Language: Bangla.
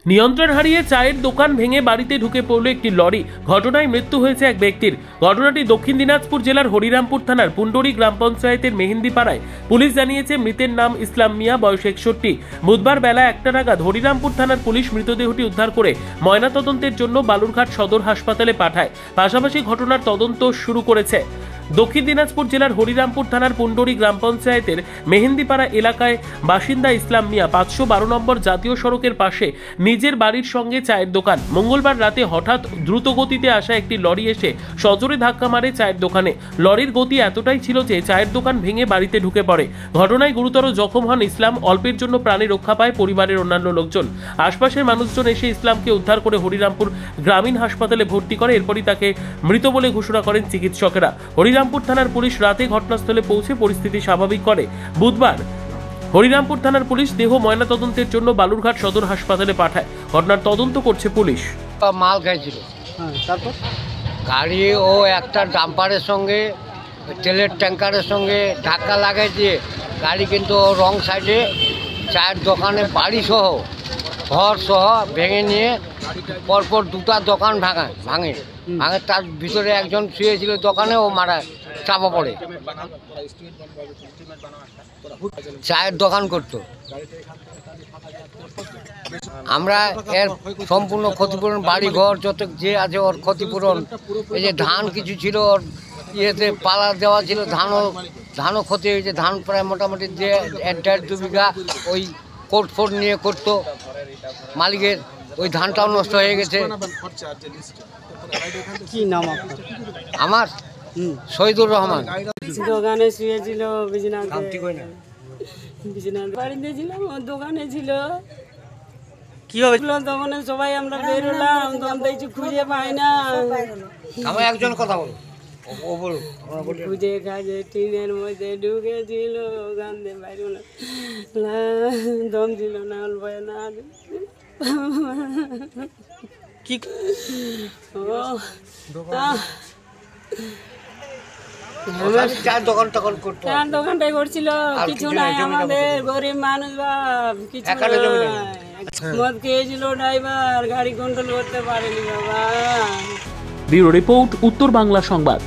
নিয়ন্ত্রণ হারিয়ে চায়ের দোকান ভেঙে বাড়িতে ঢুকে পড়ল একটি লরি। ঘটনায় মৃত্যু হয়েছে এক ব্যক্তির। ঘটনাটি দক্ষিণ দিনাজপুর জেলার হরিরামপুর থানার পুন্ডরি গ্রাম পঞ্চায়েতের মেহেন্দিপাড়ায়। পুলিশ জানিয়েছে মৃতের নাম ইসলাম মিয়া, বয়স 61। বুধবার বেলা 1টা নাগাদ হরিরামপুর থানার পুলিশ মৃতদেহটি উদ্ধার করে ময়নাতদন্তের জন্য বালুরঘাট সদর হাসপাতালে পাঠায়। পাশাপাশি ঘটনার তদন্ত শুরু করেছে। দক্ষিণ দিনাজপুর জেলার হরিরামপুর থানার পুন্ডরি গ্রাম পঞ্চায়েতের মেহেন্দিপাড়া এলাকায় বাসিন্দা ইসলাম মিয়া 512 নম্বর জাতীয় সড়কের পাশে নিজের বাড়ির সঙ্গে চায়ের দোকান। মঙ্গলবার রাতে হঠাৎ দ্রুত গতিতে আসা একটি লরি এসে সজোরে ধাক্কা মারে চায়ের দোকানে। লরির গতি এতটাই ছিল যে চায়ের দোকান ভেঙে বাড়িতে ঢুকে পড়ে। ঘটনায় গুরুতর জখম হন ইসলাম। অল্পের জন্য প্রাণে রক্ষা পায় পরিবারের অন্যান্য লোকজন। আশপাশের মানুষজন এসে ইসলামকে উদ্ধার করে হরিরামপুর গ্রামীণ হাসপাতালে ভর্তি করে। এরপরই তাকে মৃত বলে ঘোষণা করেন চিকিৎসকেরা। হরিরামপুর থানার পুলিশ রাতে ঘটনাস্থলে পৌঁছে পরিস্থিতি স্বাভাবিক করে। বুধবার হরিরামপুর থানার পুলিশ দেহ ময়নাতদন্তের জন্য বালুরঘাট সদর হাসপাতালে পাঠায়। ঘটনার তদন্ত করছে পুলিশ। মাল খাইছিল, তারপর গাড়ি ও একটা ডাম্পারের সঙ্গে তেলের ট্যাঙ্কারের সঙ্গে ধাক্কা লাগাই দিয়ে গাড়ি কিন্তু রং সাইডে চায়ের দোকানে বাড়ি সহ ঘর সহ ভেঙে নিয়ে পরপর দুটা দোকান ভাঙে। তার ভিতরে একজন শুয়েছিল দোকানে, ও মারা চাপা পড়ে। চায়ের দোকান করতো। আমরা এর সম্পূর্ণ ক্ষতিপূরণ, বাড়ি ঘর যত যে আছে ওর ক্ষতিপূরণ, এই যে ধান কিছু ছিল ওর ইয়েতে পালা দেওয়া ছিল, ধানও ক্ষতি হয়েছে। ধান প্রায় মোটামুটি যে 1.5-2 বিঘা ওই কোট ফোট নিয়ে করতো মালিকের, ওই ধানটাও নষ্ট হয়ে গেছে। কি নাম আপনার? আমার শহীদুর রহমান। দোকানে শুয়েছিল, বাড়িতে ছিলাম, ওর দোকানে ছিল। কিভাবে তখন সবাই আমরা বেরোলাম, তখন দেখছি খুঁজে পাই না। আমার একজন কথা বলো, খুঁজে খাজে টিনের মধ্যে ঢুকেছিল, ওখান দিয়ে বাইরে দম ছিল না, অল্প না। কি চায়ের দোকানটাই করছিল, কিছু নাই। আমাদের গরিব মানুষ, বাপ কিছু মদ খেয়েছিল ড্রাইভার, গাড়ি কন্ট্রোল করতে পারেনি বাবা। ব্যুরো রিপোর্ট, উত্তর বাংলা সংবাদ।